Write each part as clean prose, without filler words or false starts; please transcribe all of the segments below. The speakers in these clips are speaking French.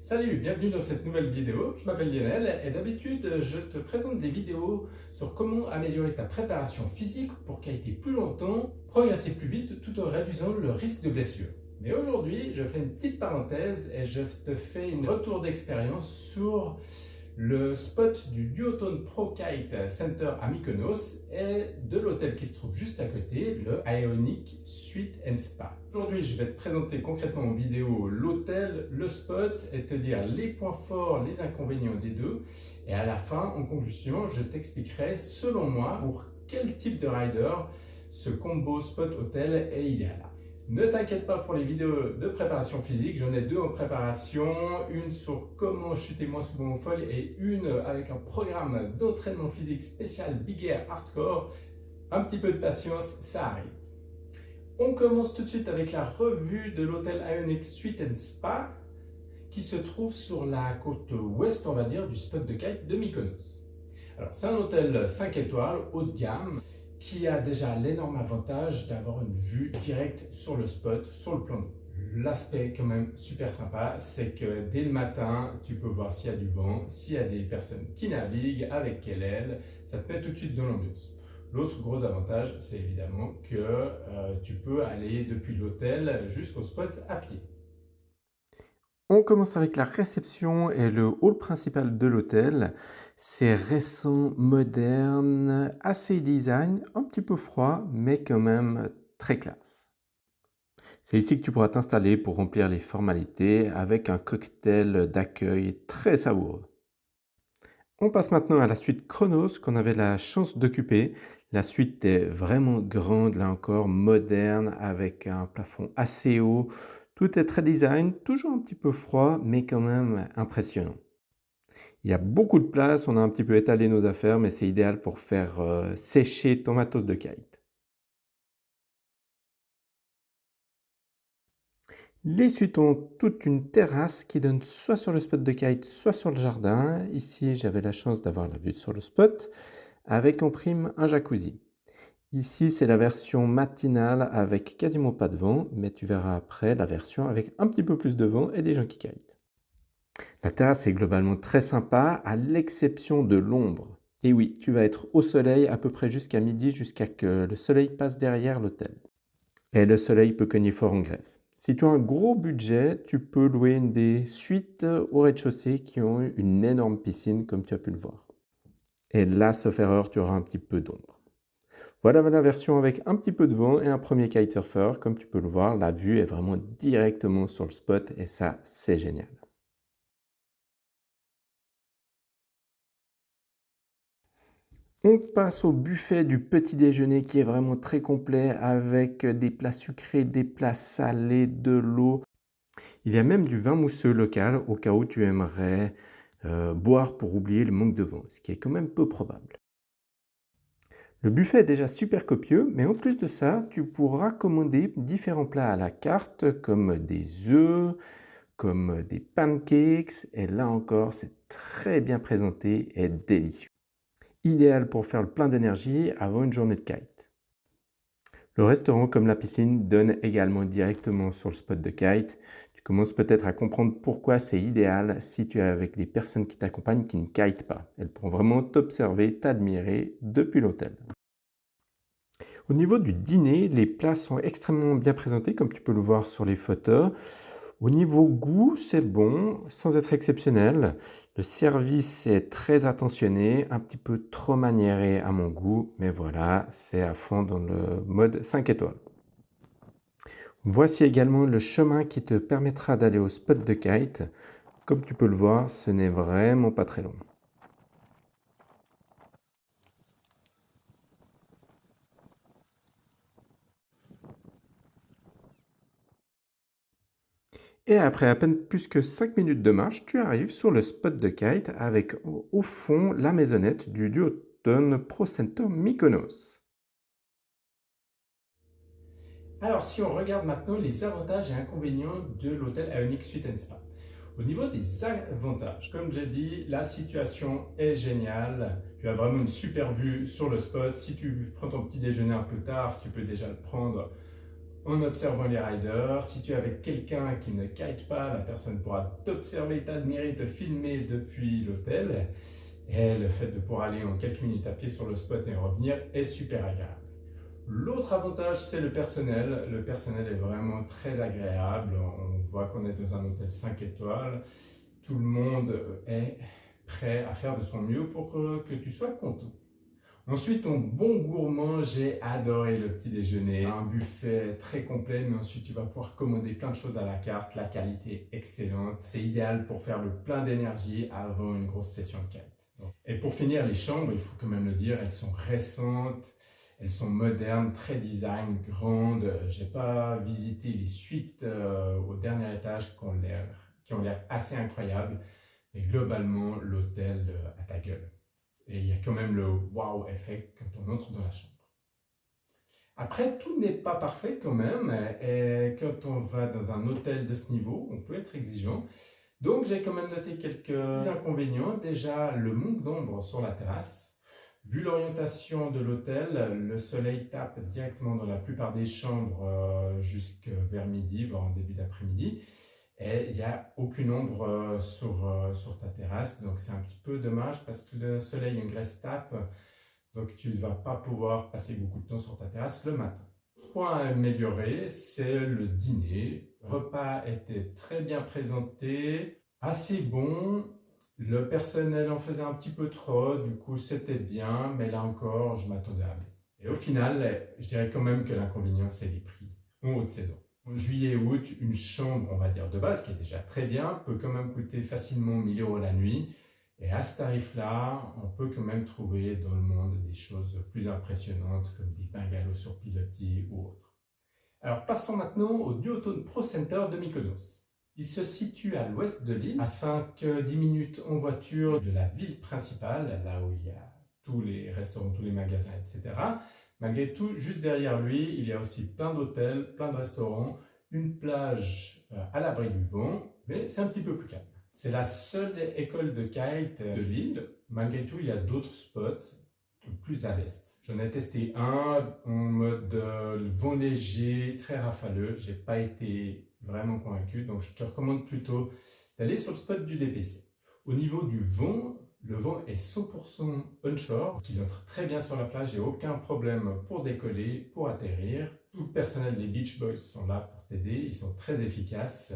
Salut, bienvenue dans cette nouvelle vidéo. Je m'appelle Lionel et d'habitude je te présente des vidéos sur comment améliorer ta préparation physique pour qualité plus longtemps, progresser plus vite tout en réduisant le risque de blessure. Mais aujourd'hui, je fais une petite parenthèse et je te fais un retour d'expérience sur le spot du Duotone Pro Kite Center à Mykonos et de l'hôtel qui se trouve juste à côté, le Ionic Suite and Spa. Aujourd'hui, je vais te présenter concrètement en vidéo l'hôtel, le spot et te dire les points forts, les inconvénients des deux. Et à la fin, en conclusion, je t'expliquerai selon moi pour quel type de rider ce combo spot-hôtel est idéal. Ne t'inquiète pas pour les vidéos de préparation physique, j'en ai deux en préparation, une sur comment chuter moins souvent au folle et une avec un programme d'entraînement physique spécial Big Air Hardcore. Un petit peu de patience, ça arrive. On commence tout de suite avec la revue de l'hôtel Ionic Suite and Spa qui se trouve sur la côte ouest, on va dire, du spot de kite de Mykonos. Alors, c'est un hôtel 5 étoiles, haut de gamme, qui a déjà l'énorme avantage d'avoir une vue directe sur le spot, sur le plan d'eau. L'aspect quand même super sympa, c'est que dès le matin, tu peux voir s'il y a du vent, s'il y a des personnes qui naviguent, avec quelle aile, ça te met tout de suite dans l'ambiance. L'autre gros avantage, c'est évidemment que tu peux aller depuis l'hôtel jusqu'au spot à pied. On commence avec la réception et le hall principal de l'hôtel. C'est récent, moderne, assez design, un petit peu froid, mais quand même très classe. C'est ici que tu pourras t'installer pour remplir les formalités avec un cocktail d'accueil très savoureux. On passe maintenant à la suite Chronos qu'on avait la chance d'occuper. La suite est vraiment grande, là encore, moderne, avec un plafond assez haut. Tout est très design, toujours un petit peu froid, mais quand même impressionnant. Il y a beaucoup de place, on a un petit peu étalé nos affaires, mais c'est idéal pour faire sécher ton matos de kite. Les suites ont toute une terrasse qui donne soit sur le spot de kite, soit sur le jardin. Ici, j'avais la chance d'avoir la vue sur le spot, avec en prime un jacuzzi. Ici, c'est la version matinale avec quasiment pas de vent, mais tu verras après la version avec un petit peu plus de vent et des gens qui kitent. La terrasse est globalement très sympa, à l'exception de l'ombre. Et oui, tu vas être au soleil à peu près jusqu'à midi, jusqu'à que le soleil passe derrière l'hôtel. Et le soleil peut cogner fort en Grèce. Si tu as un gros budget, tu peux louer une des suites au rez-de-chaussée qui ont une énorme piscine, comme tu as pu le voir. Et là, sauf erreur, tu auras un petit peu d'ombre. Voilà la version avec un petit peu de vent et un premier kitesurfer. Comme tu peux le voir, la vue est vraiment directement sur le spot et ça, c'est génial. On passe au buffet du petit déjeuner qui est vraiment très complet avec des plats sucrés, des plats salés, de l'eau. Il y a même du vin mousseux local au cas où tu aimerais boire pour oublier le manque de vent, ce qui est quand même peu probable. Le buffet est déjà super copieux, mais en plus de ça, tu pourras commander différents plats à la carte, comme des œufs, comme des pancakes, et là encore, c'est très bien présenté et délicieux. Idéal pour faire le plein d'énergie avant une journée de kite. Le restaurant, comme la piscine, donne également directement sur le spot de kite. Tu commences peut-être à comprendre pourquoi c'est idéal si tu es avec des personnes qui t'accompagnent qui ne kitent pas. Elles pourront vraiment t'observer, t'admirer depuis l'hôtel. Au niveau du dîner, les plats sont extrêmement bien présentés, comme tu peux le voir sur les photos. Au niveau goût, c'est bon, sans être exceptionnel. Le service est très attentionné, un petit peu trop maniéré à mon goût, mais voilà, c'est à fond dans le mode 5 étoiles. Voici également le chemin qui te permettra d'aller au spot de kite. Comme tu peux le voir, ce n'est vraiment pas très long. Et après à peine plus que 5 minutes de marche, tu arrives sur le spot de kite avec au fond la maisonnette du Duotone Pro Center Mykonos. Alors, si on regarde maintenant les avantages et inconvénients de l'hôtel Ionic Suite and Spa. Au niveau des avantages, comme j'ai dit, la situation est géniale. Tu as vraiment une super vue sur le spot. Si tu prends ton petit déjeuner un peu tard, tu peux déjà le prendre En observant les riders, si tu es avec quelqu'un qui ne kite pas, la personne pourra t'observer, t'admirer, te filmer depuis l'hôtel. Et le fait de pouvoir aller en quelques minutes à pied sur le spot et revenir est super agréable. L'autre avantage, c'est le personnel. Le personnel est vraiment très agréable. On voit qu'on est dans un hôtel 5 étoiles. Tout le monde est prêt à faire de son mieux pour que tu sois content. Ensuite, en bon gourmand, j'ai adoré le petit déjeuner. Un buffet très complet, mais ensuite tu vas pouvoir commander plein de choses à la carte. La qualité est excellente. C'est idéal pour faire le plein d'énergie avant une grosse session de kite. Et pour finir, les chambres, il faut quand même le dire, elles sont récentes. Elles sont modernes, très design, grandes. Je n'ai pas visité les suites au dernier étage qui ont l'air assez incroyables. Mais globalement, l'hôtel a ta gueule. Et il y a quand même le wow effect quand on entre dans la chambre. Après, tout n'est pas parfait quand même. Et quand on va dans un hôtel de ce niveau, on peut être exigeant. Donc, j'ai quand même noté quelques inconvénients. Déjà, le manque d'ombre sur la terrasse. Vu l'orientation de l'hôtel, le soleil tape directement dans la plupart des chambres jusqu'à vers midi, voire en début d'après-midi. Et il n'y a aucune ombre sur ta terrasse. Donc c'est un petit peu dommage parce que le soleil en Grèce tape. Donc tu ne vas pas pouvoir passer beaucoup de temps sur ta terrasse le matin. Point à améliorer, c'est le dîner. Le repas était très bien présenté, assez bon. Le personnel en faisait un petit peu trop, du coup c'était bien, mais là encore, je m'attendais à mieux. Et au final, je dirais quand même que l'inconvénient, c'est les prix en haute saison. En juillet et août, une chambre, on va dire de base, qui est déjà très bien, peut quand même coûter facilement 1 000 € la nuit. Et à ce tarif-là, on peut quand même trouver dans le monde des choses plus impressionnantes, comme des bungalows sur pilotis ou autres. Alors passons maintenant au Duotone Pro Center de Mykonos. Il se situe à l'ouest de l'île, à 5-10 minutes en voiture de la ville principale, là où il y a tous les restaurants, tous les magasins, etc. Malgré tout, juste derrière lui, il y a aussi plein d'hôtels, plein de restaurants, une plage à l'abri du vent, mais c'est un petit peu plus calme. C'est la seule école de kite de l'île. Malgré tout, il y a d'autres spots plus à l'est. J'en ai testé un en mode vent léger, très rafaleux. Je n'ai pas été vraiment convaincu, donc je te recommande plutôt d'aller sur le spot du DPC. Au niveau du vent, le vent est 100% onshore, qui entre très bien sur la plage et aucun problème pour décoller, pour atterrir. Tout le personnel des Beach Boys sont là pour t'aider, ils sont très efficaces.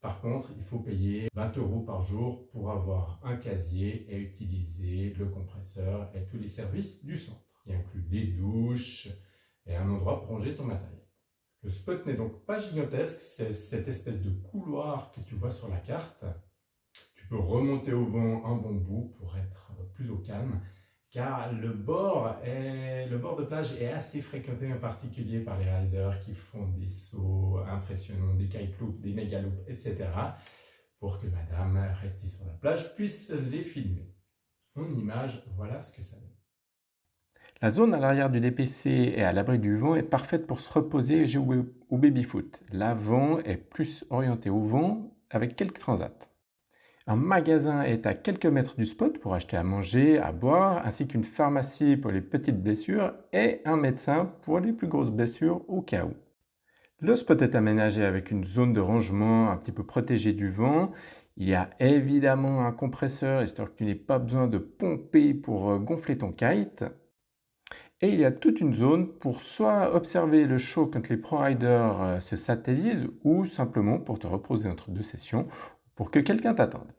Par contre, il faut payer 20 € par jour pour avoir un casier et utiliser le compresseur et tous les services du centre, qui inclut les douches et un endroit pour ranger ton matériel. Le spot n'est donc pas gigantesque, c'est cette espèce de couloir que tu vois sur la carte. Tu peux remonter au vent un bon bout pour être plus au calme, car le bord de plage est assez fréquenté, en particulier par les riders qui font des sauts impressionnants, des kite loops, des méga loops, etc. pour que madame restée sur la plage puisse les filmer. En image, voilà ce que ça donne. La zone à l'arrière du DPC et à l'abri du vent est parfaite pour se reposer et jouer au baby-foot. L'avant est plus orienté au vent avec quelques transats. Un magasin est à quelques mètres du spot pour acheter à manger, à boire, ainsi qu'une pharmacie pour les petites blessures et un médecin pour les plus grosses blessures au cas où. Le spot est aménagé avec une zone de rangement un petit peu protégée du vent. Il y a évidemment un compresseur, histoire que tu n'aies pas besoin de pomper pour gonfler ton kite. Et il y a toute une zone pour soit observer le show quand les pro-riders se satellisent ou simplement pour te reposer entre deux sessions pour que quelqu'un t'attende.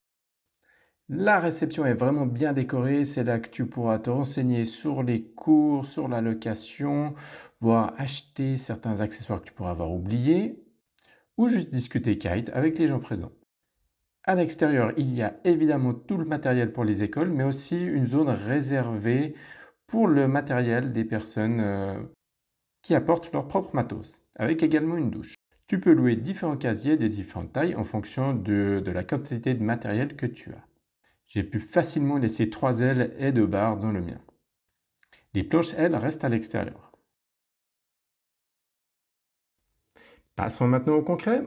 La réception est vraiment bien décorée, c'est là que tu pourras te renseigner sur les cours, sur la location, voire acheter certains accessoires que tu pourras avoir oubliés ou juste discuter kite avec les gens présents. À l'extérieur, il y a évidemment tout le matériel pour les écoles, mais aussi une zone réservée pour le matériel des personnes qui apportent leur propre matos, avec également une douche. Tu peux louer différents casiers de différentes tailles en fonction de la quantité de matériel que tu as. J'ai pu facilement laisser 3 ailes et 2 barres dans le mien. Les planches, elles, restent à l'extérieur. Passons maintenant au concret.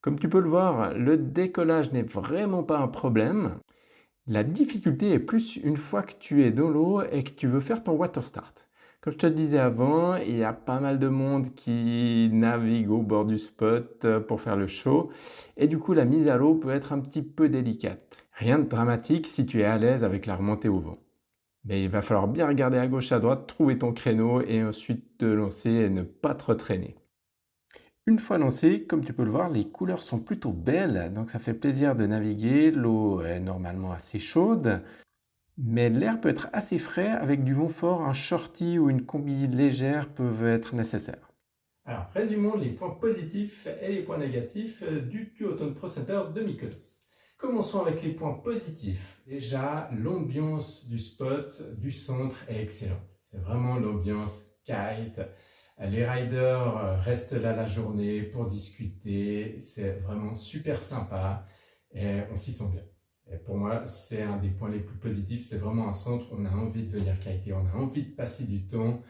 Comme tu peux le voir, le décollage n'est vraiment pas un problème. La difficulté est plus une fois que tu es dans l'eau et que tu veux faire ton water start. Comme je te le disais avant, il y a pas mal de monde qui navigue au bord du spot pour faire le show et du coup la mise à l'eau peut être un petit peu délicate. Rien de dramatique si tu es à l'aise avec la remontée au vent. Mais il va falloir bien regarder à gauche à droite, trouver ton créneau et ensuite te lancer et ne pas te retraîner. Une fois lancé, comme tu peux le voir, les couleurs sont plutôt belles, donc ça fait plaisir de naviguer. L'eau est normalement assez chaude, mais l'air peut être assez frais avec du vent fort, un shorty ou une combi légère peuvent être nécessaires. Alors, résumons les points positifs et les points négatifs du Duotone Pro Center de Mykonos. Commençons avec les points positifs. Déjà, l'ambiance du spot, du centre est excellente. C'est vraiment l'ambiance kite. Les riders restent là la journée pour discuter. C'est vraiment super sympa et on s'y sent bien. Et pour moi, c'est un des points les plus positifs. C'est vraiment un centre où on a envie de venir kiter, on a envie de passer du temps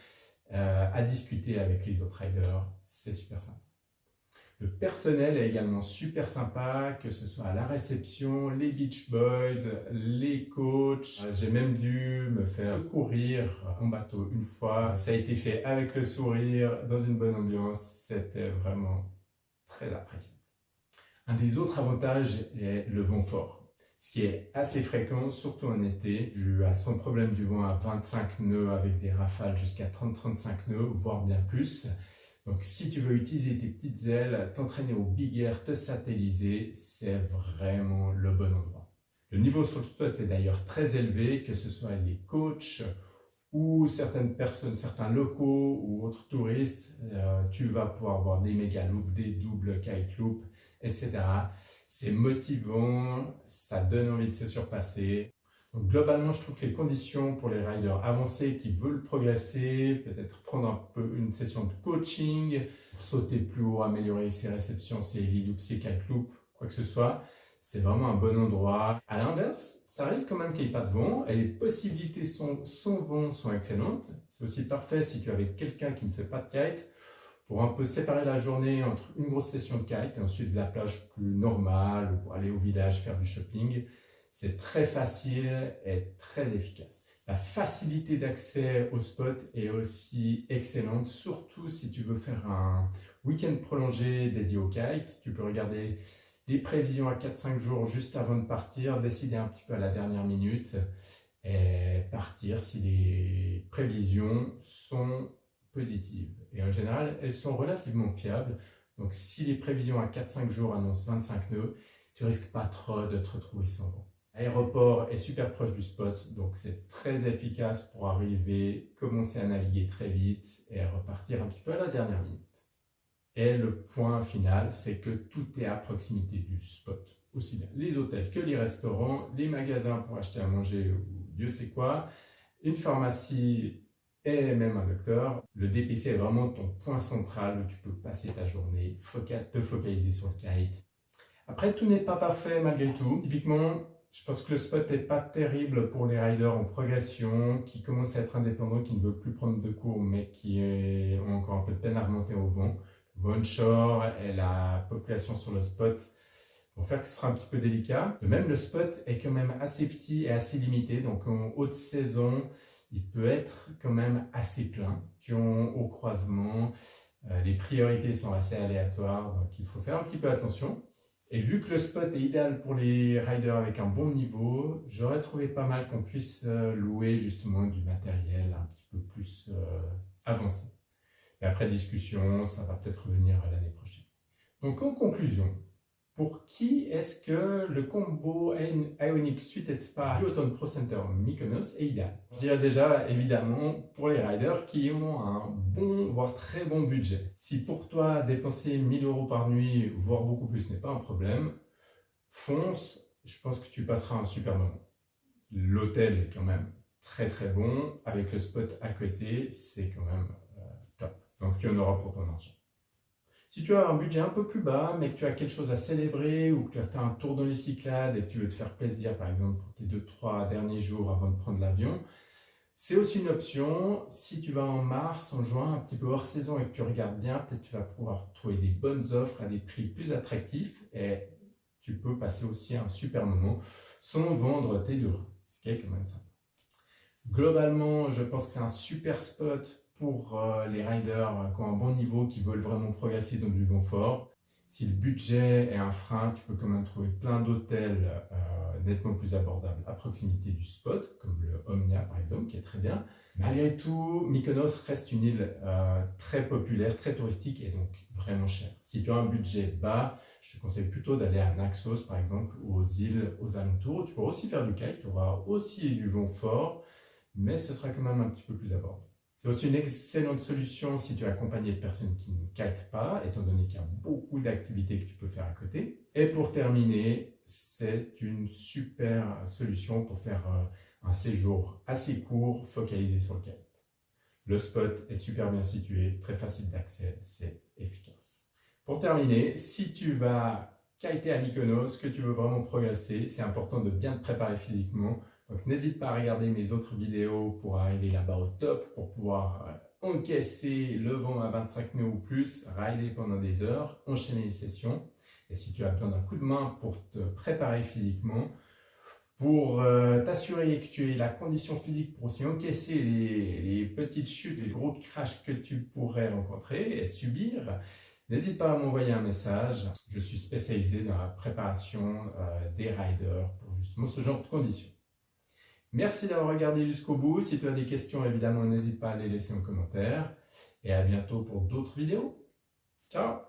à discuter avec les autres riders. C'est super sympa. Le personnel est également super sympa, que ce soit à la réception, les beach boys, les coachs. J'ai même dû me faire secourir en bateau une fois. Ça a été fait avec le sourire, dans une bonne ambiance. C'était vraiment très apprécié. Un des autres avantages est le vent fort, ce qui est assez fréquent, surtout en été. J'ai eu sans problème du vent à 25 nœuds avec des rafales jusqu'à 30-35 nœuds, voire bien plus. Donc si tu veux utiliser tes petites ailes, t'entraîner au big air, te satelliser, c'est vraiment le bon endroit. Le niveau sur le spot est d'ailleurs très élevé, que ce soit les coachs ou certaines personnes, certains locaux ou autres touristes, tu vas pouvoir voir des méga loops, des doubles kite loops, etc. C'est motivant, ça donne envie de se surpasser. Donc, globalement, je trouve que les conditions pour les riders avancés qui veulent progresser, peut-être prendre un peu une session de coaching, sauter plus haut, améliorer ses réceptions, ses heavy loops, ses kite loops, quoi que ce soit, c'est vraiment un bon endroit. À l'inverse, ça arrive quand même qu'il n'y ait pas de vent et les possibilités sans vent sont excellentes. C'est aussi parfait si tu es avec quelqu'un qui ne fait pas de kite pour un peu séparer la journée entre une grosse session de kite et ensuite de la plage plus normale ou pour aller au village faire du shopping. C'est très facile et très efficace. La facilité d'accès au spot est aussi excellente, surtout si tu veux faire un week-end prolongé dédié au kite. Tu peux regarder les prévisions à 4-5 jours juste avant de partir, décider un petit peu à la dernière minute et partir si les prévisions sont positives. Et en général, elles sont relativement fiables. Donc si les prévisions à 4-5 jours annoncent 25 nœuds, tu risques pas trop de te retrouver sans vent. L'aéroport est super proche du spot, donc c'est très efficace pour arriver, commencer à naviguer très vite et repartir un petit peu à la dernière minute. Et le point final, c'est que tout est à proximité du spot. Aussi bien les hôtels que les restaurants, les magasins pour acheter à manger ou Dieu sait quoi, une pharmacie et même un docteur. Le DPC est vraiment ton point central où tu peux passer ta journée, te focaliser sur le kite. Après, tout n'est pas parfait malgré tout. Typiquement, je pense que le spot n'est pas terrible pour les riders en progression, qui commencent à être indépendants, qui ne veulent plus prendre de cours, mais qui ont encore un peu de peine à remonter au vent. Le onshore et la population sur le spot vont faire que ce sera un petit peu délicat. De même, le spot est quand même assez petit et assez limité, donc en haute saison, il peut être quand même assez plein. Au croisement, les priorités sont assez aléatoires, donc il faut faire un petit peu attention. Et vu que le spot est idéal pour les riders avec un bon niveau, j'aurais trouvé pas mal qu'on puisse louer justement du matériel un petit peu plus avancé. Et après discussion, ça va peut-être revenir l'année prochaine. Donc en conclusion, pour qui est-ce que le combo Ioniq Suite et Spa Duotone Pro Center Mykonos est idéal? Je dirais déjà évidemment pour les riders qui ont un bon, voire très bon budget. Si pour toi dépenser 1000 € par nuit, voire beaucoup plus n'est pas un problème, fonce, je pense que tu passeras un super moment. L'hôtel est quand même très très bon, avec le spot à côté, c'est quand même top. Donc tu en auras pour ton argent. Si tu as un budget un peu plus bas, mais que tu as quelque chose à célébrer ou que tu as fait un tour dans les Cyclades et que tu veux te faire plaisir, par exemple, pour tes 2-3 derniers jours avant de prendre l'avion, c'est aussi une option. Si tu vas en mars, en juin, un petit peu hors saison et que tu regardes bien, peut-être tu vas pouvoir trouver des bonnes offres à des prix plus attractifs et tu peux passer aussi un super moment sans vendre tes 2 €, ce qui est quand même sympa. Globalement, je pense que c'est un super spot pour les riders qui ont un bon niveau, qui veulent vraiment progresser dans du vent fort. Si le budget est un frein, tu peux quand même trouver plein d'hôtels nettement plus abordables à proximité du spot, comme le Omnia par exemple, qui est très bien. Malgré tout, Mykonos reste une île très populaire, très touristique et donc vraiment chère. Si tu as un budget bas, je te conseille plutôt d'aller à Naxos par exemple, ou aux îles aux alentours. Tu pourras aussi faire du kite, tu auras aussi du vent fort, mais ce sera quand même un petit peu plus abordable. C'est aussi une excellente solution si tu es accompagné de personnes qui ne kitent pas, étant donné qu'il y a beaucoup d'activités que tu peux faire à côté. Et pour terminer, c'est une super solution pour faire un séjour assez court, focalisé sur le kite. Le spot est super bien situé, très facile d'accès, c'est efficace. Pour terminer, si tu vas kiter à Mykonos, que tu veux vraiment progresser, c'est important de bien te préparer physiquement. Donc n'hésite pas à regarder mes autres vidéos pour arriver là-bas au top, pour pouvoir encaisser le vent à 25 nœuds ou plus, rider pendant des heures, enchaîner les sessions. Et si tu as besoin d'un coup de main pour te préparer physiquement, pour t'assurer que tu aies la condition physique pour aussi encaisser les petites chutes, les gros crashs que tu pourrais rencontrer et subir, n'hésite pas à m'envoyer un message. Je suis spécialisé dans la préparation des riders pour justement ce genre de conditions. Merci d'avoir regardé jusqu'au bout. Si tu as des questions, évidemment, n'hésite pas à les laisser en commentaire. Et à bientôt pour d'autres vidéos. Ciao!